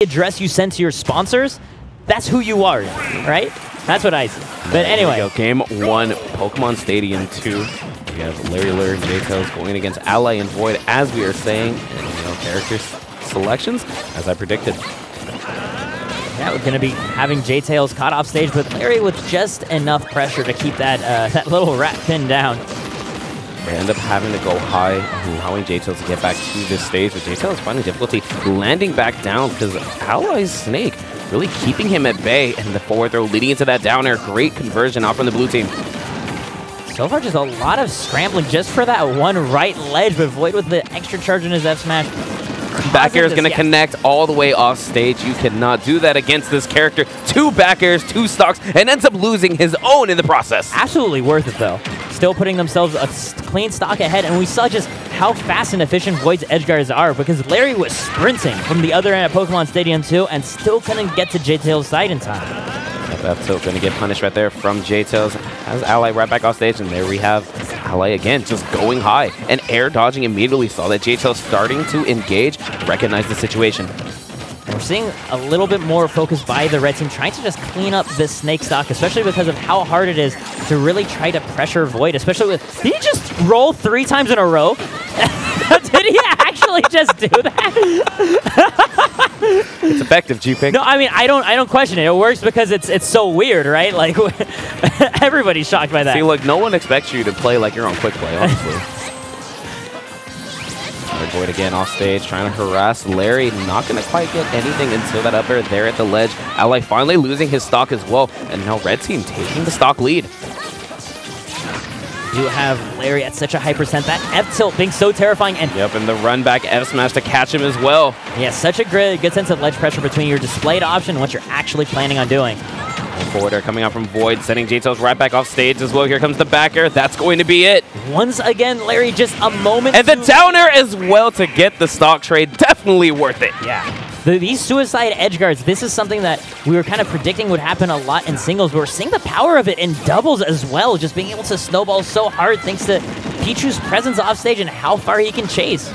address you send to your sponsors, that's who you are, right? That's what I see. But anyway. Game 1, Pokemon Stadium 2. We have Larry, Lurr, and Jtails going against Ally and Void, as we are saying, and character selections, as I predicted. Yeah, we're going to be having Jtails caught off stage, but Larry with just enough pressure to keep that that little rat pinned down. They end up having to go high, allowing Jtails to get back to this stage, but Jtails finding difficulty landing back down because Ally's Snake really keeping him at bay, and the forward throw leading into that down air. Great conversion out from the blue team. So far, just a lot of scrambling just for that one right ledge, but Void with the extra charge in his F smash. Back air is going to connect all the way off stage. You cannot do that against this character. 2 back airs, 2 stocks, and ends up losing his own in the process. Absolutely worth it, though. Still putting themselves a clean stock ahead, and we saw just how fast and efficient Void's edge guards are, because Larry was sprinting from the other end at Pokemon Stadium 2 and still couldn't get to Jtails' side in time. That tilt going to get punished right there from Jtails. Has Ally right back off stage, and there we have Ally again, just going high and air dodging immediately. Saw that Jtails starting to engage, recognize the situation. We're seeing a little bit more focus by the red team, trying to just clean up this Snake stock, especially because of how hard it is to really try to pressure Void, especially with... Did he just roll 3 times in a row? Did he actually just do that? It's effective, G-Pick. No, I mean, I don't question it. It works because it's so weird, right? Like, everybody's shocked by that. See, look, no one expects you to play like you're on quick play, honestly. Void again off stage, trying to harass Larry. Not going to quite get anything until that up air there at the ledge. Ally finally losing his stock as well. And now red team taking the stock lead. You have Larry at such a high percent. That F-tilt being so terrifying. And yep, and the run back F-smash to catch him as well. Yeah, such a good sense of ledge pressure between your displayed option and what you're actually planning on doing. Forward air coming out from Void, sending Jtails right back off stage as well. Here comes the back air. That's going to be it. Once again, Larry, just a moment. And the down air as well to get the stock trade. Definitely worth it. Yeah. These suicide edge guards, this is something that we were kind of predicting would happen a lot in singles, but we're seeing the power of it in doubles as well, just being able to snowball so hard thanks to Pichu's presence off stage and how far he can chase.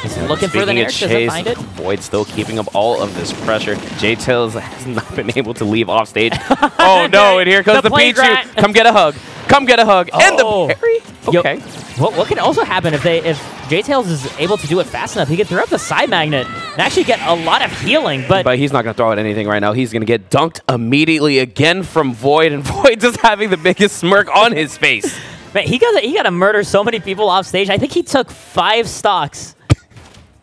He's looking for the Nair, doesn't find it. Void still keeping up all of this pressure. Jtails has not been able to leave off stage. Oh no, and here comes the Pichu. Come get a hug. Come get a hug. Oh. And the parry? Okay. Yo, what can also happen if Jtails is able to do it fast enough, he can throw up the side magnet and actually get a lot of healing, but he's not going to throw out anything right now. He's going to get dunked immediately again from Void, and Void just having the biggest smirk on his face. Man, he got to murder so many people off stage. I think he took 5 stocks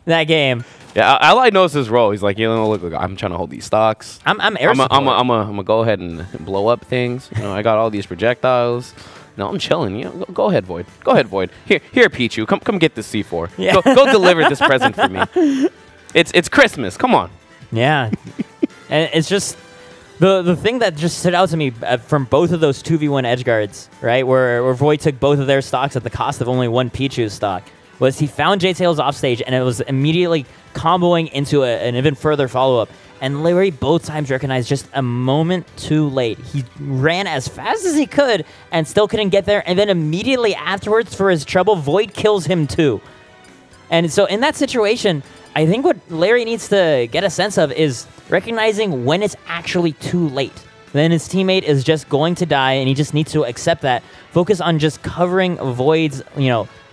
that game. Yeah, Ally knows his role. He's like, you know, look, I'm trying to hold these stocks. I'm air support. I'm gonna go ahead and blow up things. You know, I got all these projectiles. No, I'm chilling. You know, go ahead, Void. Go ahead, Void. Here, Pichu. Come get this C4. Yeah. Go deliver this present for me. It's Christmas. Come on. Yeah. And it's just the thing that just stood out to me from both of those 2v1 edge guards, right, where Void took both of their stocks at the cost of only 1 Pichu stock, was he found Jtails off stage, and it was immediately comboing into an even further follow-up. And Larry both times recognized just a moment too late. He ran as fast as he could and still couldn't get there, and then immediately afterwards, for his trouble, Void kills him too. And so in that situation, I think what Larry needs to get a sense of is recognizing when it's actually too late. Then his teammate is just going to die, and he just needs to accept that. Focus on just covering Void's,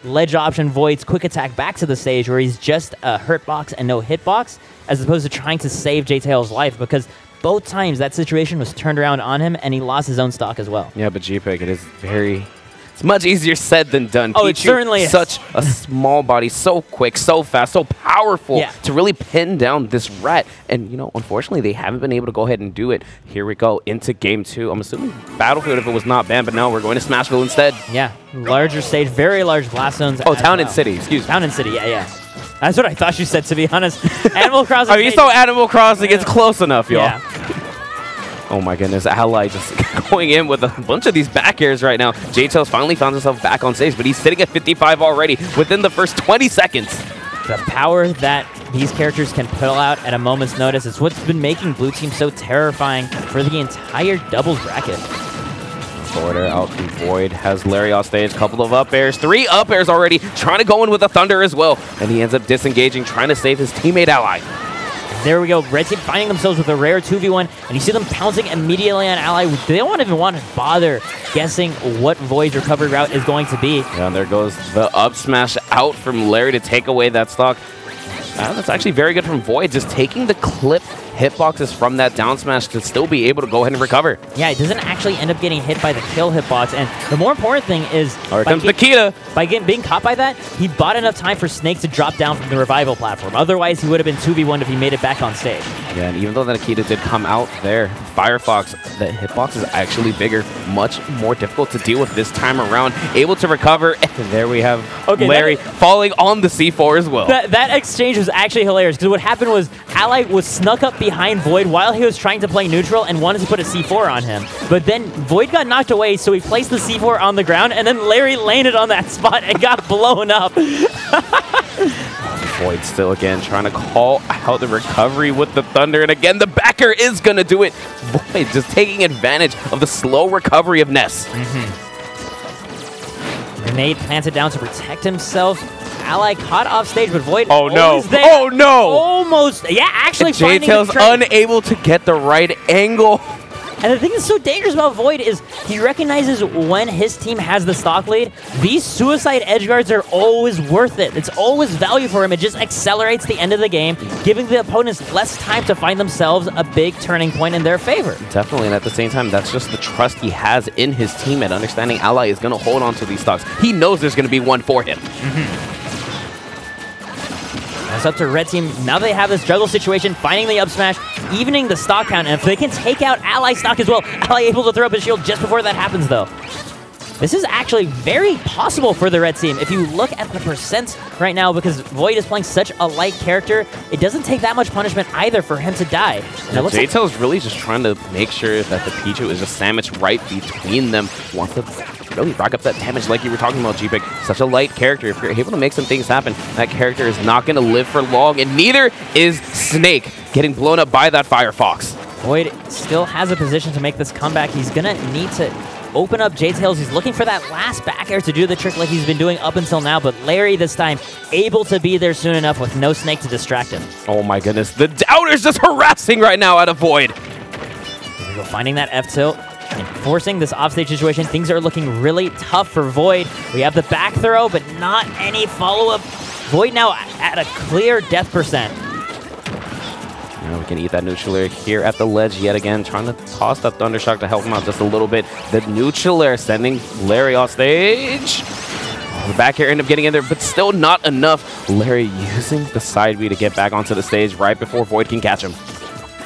ledge option, Void's quick attack back to the stage where he's just a hurt box and no hitbox, as opposed to trying to save Jtails' life, because both times that situation was turned around on him and he lost his own stock as well. Yeah, but G-Pick, it's much easier said than done. Oh, it certainly is. Such a small body, so quick, so fast, so powerful to really pin down this rat. And, unfortunately, they haven't been able to go ahead and do it. Here we go into game 2. I'm assuming Battlefield if it was not banned, but no, we're going to Smashville instead. Yeah, larger stage, very large blast zones. Oh, Town and City, excuse me. Town and City, yeah. That's what I thought you said, to be honest. Animal Crossing. I mean, you saw Animal Crossing, it's close enough, y'all. Yeah. Oh my goodness, Ally just going in with a bunch of these back airs right now. Jtails finally found himself back on stage, but he's sitting at 55 already within the first 20 seconds. The power that these characters can pull out at a moment's notice is what's been making Blue Team so terrifying for the entire doubles bracket. Forward air out from Void, has Larry off stage, couple of up airs, 3 up airs already, trying to go in with a Thunder as well. And he ends up disengaging, trying to save his teammate Ally. There we go. Red team finding themselves with a rare 2v1, and you see them pouncing immediately on Ally. They don't even want to bother guessing what Void's recovery route is going to be. Yeah, and there goes the up smash out from Larry to take away that stock. That's actually very good from Void, just taking the clip hitboxes from that down smash to still be able to go ahead and recover. Yeah, it doesn't actually end up getting hit by the kill hitbox, and the more important thing is... Here comes Nikita! By being caught by that, he bought enough time for Snake to drop down from the revival platform. Otherwise, he would have been 2v1 if he made it back on stage. Yeah, and even though the Nikita did come out there, Firefox, the hitbox is actually bigger, much more difficult to deal with this time around. Able to recover, and there we have Larry falling on the C4 as well. That exchange was actually hilarious, because what happened was Ally was snuck up behind Void while he was trying to play neutral and wanted to put a C4 on him. But then Void got knocked away, so he placed the C4 on the ground, and then Larry landed on that spot and got blown up. Void still again trying to call out the recovery with the Thunder, and again the backer is going to do it. Void just taking advantage of the slow recovery of Ness. Grenade planted down to protect himself. Ally caught off stage, but Void there. Oh no! Almost, yeah, actually Jtails unable to get the right angle. And the thing that's so dangerous about Void is he recognizes when his team has the stock lead, these suicide edge guards are always worth it. It's always value for him. It just accelerates the end of the game, giving the opponents less time to find themselves a big turning point in their favor. Definitely, and at the same time, that's just the trust he has in his teammate, understanding Ally is going to hold on to these stocks. He knows there's going to be one for him. It's up to Red Team. Now they have this juggle situation, finding the up smash, evening the stock count, and if they can take out Ally stock as well, Ally able to throw up his shield just before that happens, though. This is actually very possible for the Red Team. If you look at the percents right now, because Void is playing such a light character, it doesn't take that much punishment either for him to die. And Jtails is really just trying to make sure that the Pichu is just sandwiched right between them. Wants to really rack up that damage like you were talking about, G-Pick. Such a light character. If you're able to make some things happen, that character is not going to live for long, and neither is Snake getting blown up by that Firefox. Void still has a position to make this comeback. He's going to need to open up Jtails. He's looking for that last back air to do the trick like he's been doing up until now, but Larry this time able to be there soon enough with no Snake to distract him. Oh my goodness, the Doubter's just harassing right now out of Void. Here we go, finding that F-tilt and forcing this offstage situation. Things are looking really tough for Void. We have the back throw, but not any follow-up. Void now at a clear death percent. We can eat that neutral air here at the ledge yet again, trying to toss that Thundershock to help him out just a little bit. The neutral air sending Larry off stage. The back air ended up getting in there, but still not enough. Larry using the side B to get back onto the stage right before Void can catch him.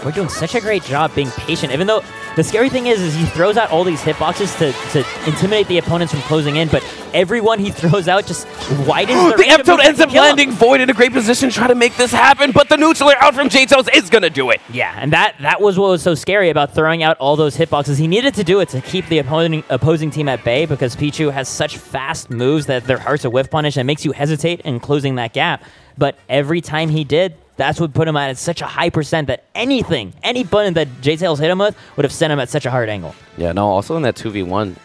We're doing such a great job being patient, even though the scary thing is he throws out all these hitboxes to intimidate the opponents from closing in, but everyone he throws out just widens the range. The F-tilt ends up landing Void in a great position, trying to make this happen, but the neutral air out from Jtails is going to do it. Yeah, and that was what was so scary about throwing out all those hitboxes. He needed to do it to keep the opposing team at bay, because Pichu has such fast moves that they're hard to whiff punish and makes you hesitate in closing that gap. But every time he did, that's what put him at such a high percent that any button that Jtails hit him with would have sent him at such a hard angle. Yeah, no, also in that 2v1,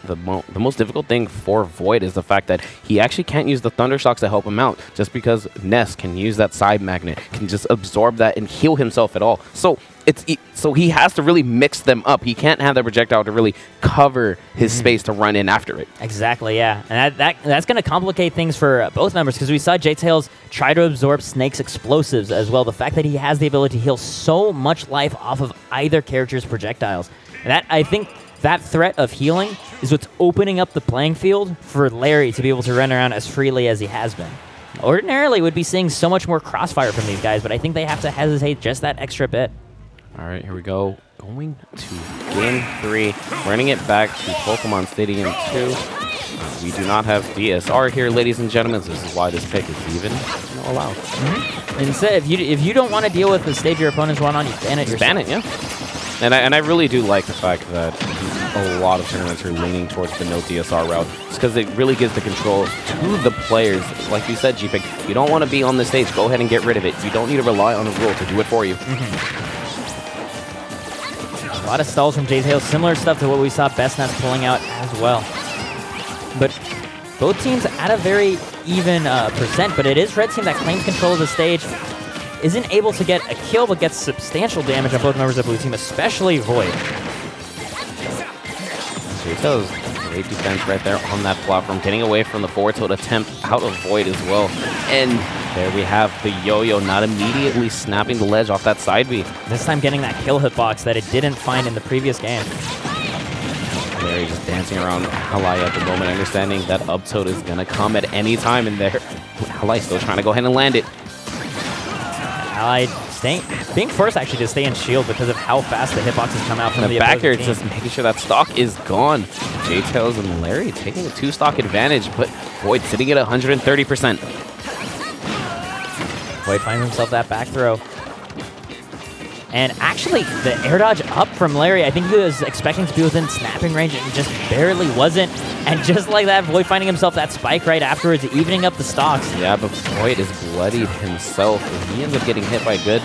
the most difficult thing for Void is the fact that he actually can't use the Thundershocks to help him out, just because Ness can use that side magnet, can just absorb that and heal himself at all. So he has to really mix them up. He can't have that projectile to really cover his space to run in after it. Exactly, yeah. And that's going to complicate things for both members, because we saw Jtails try to absorb Snake's explosives as well. The fact that he has the ability to heal so much life off of either character's projectiles. And I think that threat of healing is what's opening up the playing field for Larry to be able to run around as freely as he has been. Ordinarily, we'd be seeing so much more crossfire from these guys, but I think they have to hesitate just that extra bit. All right, here we go. Going to Game 3, running it back to Pokemon Stadium 2. We do not have DSR here, ladies and gentlemen. So this is why this pick is even allowed. Instead, if you don't want to deal with the stage your opponents want on, you ban it yourself. Ban it, yeah. And I really do like the fact that a lot of tournaments are leaning towards the no DSR route, just because it really gives the control to the players. Like you said, G-Pick, you don't want to be on the stage. Go ahead and get rid of it. You don't need to rely on a rule to do it for you. A lot of stalls from Jtails, similar stuff to what we saw Bestnats pulling out as well. But both teams at a very even percent, but it is Red Team that claims control of the stage. isn't able to get a kill, but gets substantial damage on both members of the blue team, especially Void. Jtails, great defense right there on that platform, getting away from the forward tilt attempt out of Void as well. And there we have the yo-yo not immediately snapping the ledge off that side B. This time getting that kill hitbox that it didn't find in the previous game. Larry just dancing around Ally at the moment, understanding that up tilt is going to come at any time in there. Ally still trying to go ahead and land it. Ally being forced actually to stay in shield because of how fast the hitboxes come out from the back here, team. just making sure that stock is gone. Jtails and Larry taking a 2-stock advantage, but Void sitting at 130%. Void finds himself that back throw. And actually, the air dodge up from Larry, I think he was expecting to be within snapping range and just barely wasn't. And just like that, Void finding himself that spike right afterwards, evening up the stocks. Yeah, but Void is bloodied himself. If he ends up getting hit by good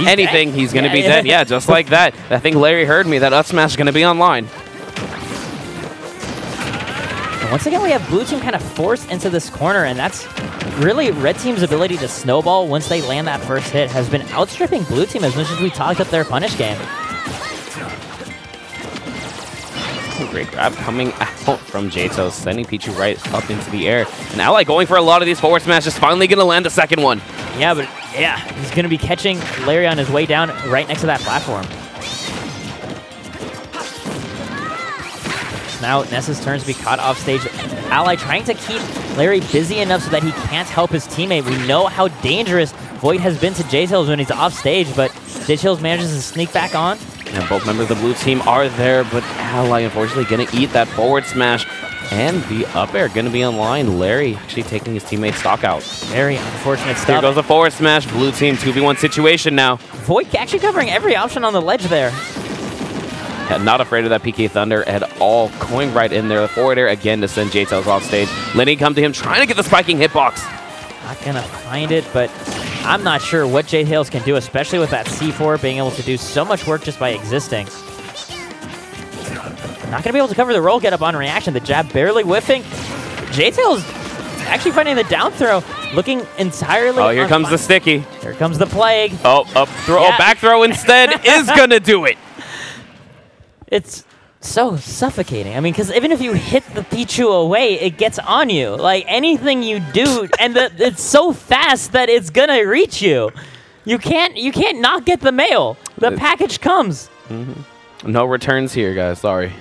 anything, he's going to be dead. Yeah, just like that. I think Larry heard me. That up smash is going to be online. And once again, we have blue team kind of forced into this corner, and that's really red team's ability to snowball once they land that first hit has been outstripping blue team as much as we talked up their punish game. Great grab coming out from Jtails, sending Pichu right up into the air. And Ally going for a lot of these forward smashes, finally going to land the second one. Yeah, but yeah, he's going to be catching Larry on his way down right next to that platform. Now Ness's turn to be caught off stage. Ally trying to keep Larry busy enough so that he can't help his teammate. We know how dangerous Void has been to Jtails when he's off stage, but Jtails manages to sneak back on. And both members of the blue team are there, but Ally unfortunately going to eat that forward smash. And the up air going to be online. Larry actually taking his teammate stock out. Very unfortunate stuff. Here goes the forward smash. Blue team 2v1 situation now. Void actually covering every option on the ledge there. Yeah, not afraid of that PK Thunder at all. Going right in there. The forward air again to send Jtails off stage. Lenny come to him trying to get the spiking hitbox. Not going to find it, but I'm not sure what Jtails can do, especially with that C4 being able to do so much work just by existing. Not going to be able to cover the roll get up on reaction. The jab barely whiffing. Jtails actually finding the down throw, looking entirely. Oh, here comes the sticky. Here comes the plague. Oh, up throw. Yeah. Oh, back throw instead is going to do it. It's so suffocating. I mean, because even if you hit the Pichu away, it gets on you. Like, anything you do, and it's so fast that it's going to reach you. You can't not get the mail. The package comes. Mm-hmm. No returns here, guys. Sorry.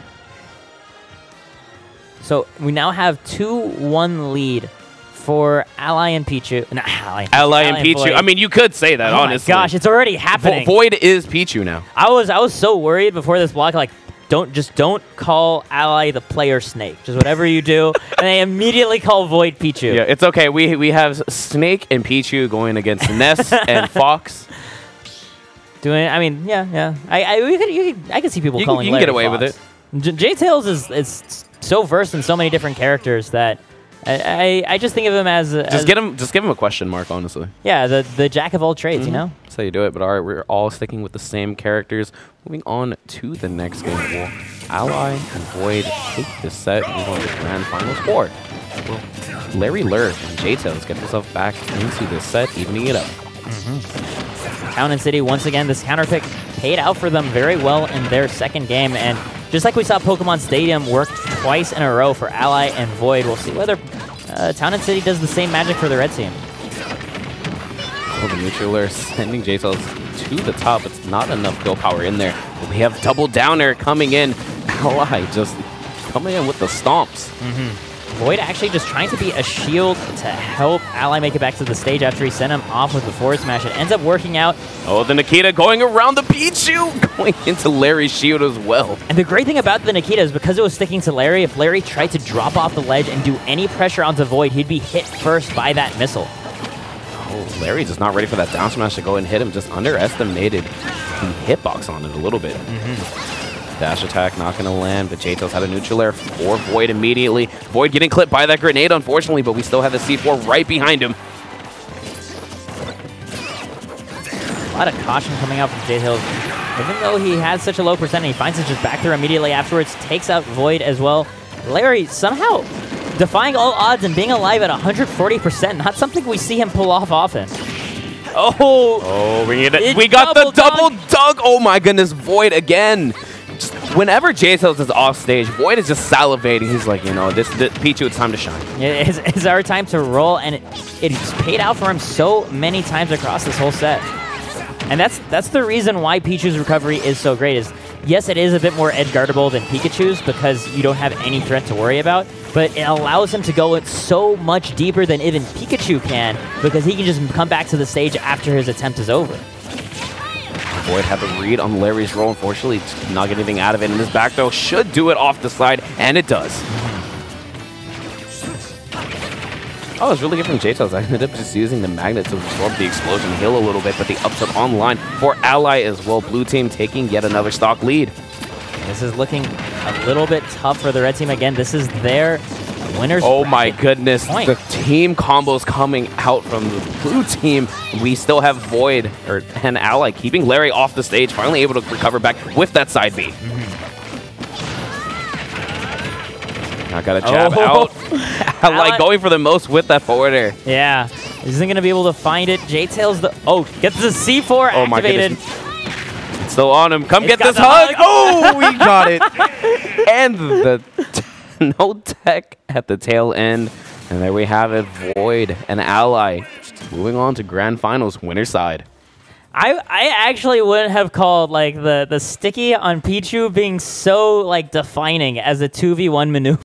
So we now have 2-1 lead for Ally and Pichu. Not Ally and Pichu. Void. I mean, you could say that, honestly. Oh my gosh, it's already happening. Void is Pichu now. I was so worried before this block, like, don't call Ally the player Snake. Just whatever you do. And they immediately call Void Pichu. Yeah, it's okay. We have Snake and Pichu going against Ness and Fox. I mean, yeah. I could see people calling you can Larry get away Fox. with it. Jtails is so versed in so many different characters that I just think of him as just give him a question mark, honestly. Yeah, the jack of all trades, you know. That's how you do it. But all right, we're all sticking with the same characters. Moving on to the next game, will Ally and Void take this set? Move on to the grand final score. Will Larry Lurr and Jtails get themselves back into this set, evening it up. Town and City, once again, this counter pick paid out for them very well in their second game. And just like we saw Pokemon Stadium work twice in a row for Ally and Void, we'll see whether Town and City does the same magic for the red team. Oh, the neutral Lurr sending Jtails to the top. It's not enough kill power in there. But we have double downer coming in. Ally just coming in with the stomps. Void actually just trying to be a shield to help Ally make it back to the stage after he sent him off with the forward smash. It ends up working out. Oh, the Nikita going around the Pichu, going into Larry's shield as well. And the great thing about the Nikita is because it was sticking to Larry, if Larry tried to drop off the ledge and do any pressure onto Void, he'd be hit first by that missile. Oh, Larry just not ready for that down smash to go and hit him. Just underestimated the hitbox on it a little bit. Dash attack not going to land, but Jtails had a neutral air for Void immediately. Void getting clipped by that grenade, unfortunately, but we still have the C4 right behind him. A lot of caution coming out from Jtails. Even though he has such a low percentage, he finds his just back through immediately afterwards, takes out Void as well. Larry somehow defying all odds and being alive at 140%, not something we see him pull off often. Oh, we got the double dunk. Oh my goodness, Void again. Just whenever Jtails is off stage, Void is just salivating. He's like, you know, this Pichu, it's time to shine. It's our time to roll, and it's paid out for him so many times across this whole set. And that's the reason why Pichu's recovery is so great. Is yes, it is a bit more edge guardable than Pikachu's because you don't have any threat to worry about, but it allows him to go so much deeper than even Pikachu can because he can just come back to the stage after his attempt is over. Void had the read on Larry's roll. Unfortunately, not getting anything out of it. And this back throw should do it off the side, and it does. Oh, it's really good from Jtails. I ended up just using the magnet to absorb the explosion, heal a little bit, but the upset online for Ally as well. Blue team taking yet another stock lead. This is looking a little bit tough for the red team. Again, this is their winner's Oh my goodness, point. the team combos coming out from the blue team. We still have Void and Ally keeping Larry off the stage, finally able to recover back with that side B. I got a jab out. Like going for the most with that forward air. Yeah. Isn't going to be able to find it. Jtails, gets the C4 activated. It's still on him. Come get this hug. Oh, we got it. And the no tech at the tail end. And there we have it. Void and Ally moving on to grand finals winner side. I actually wouldn't have called like the sticky on Pichu being so like defining as a 2v1 maneuver.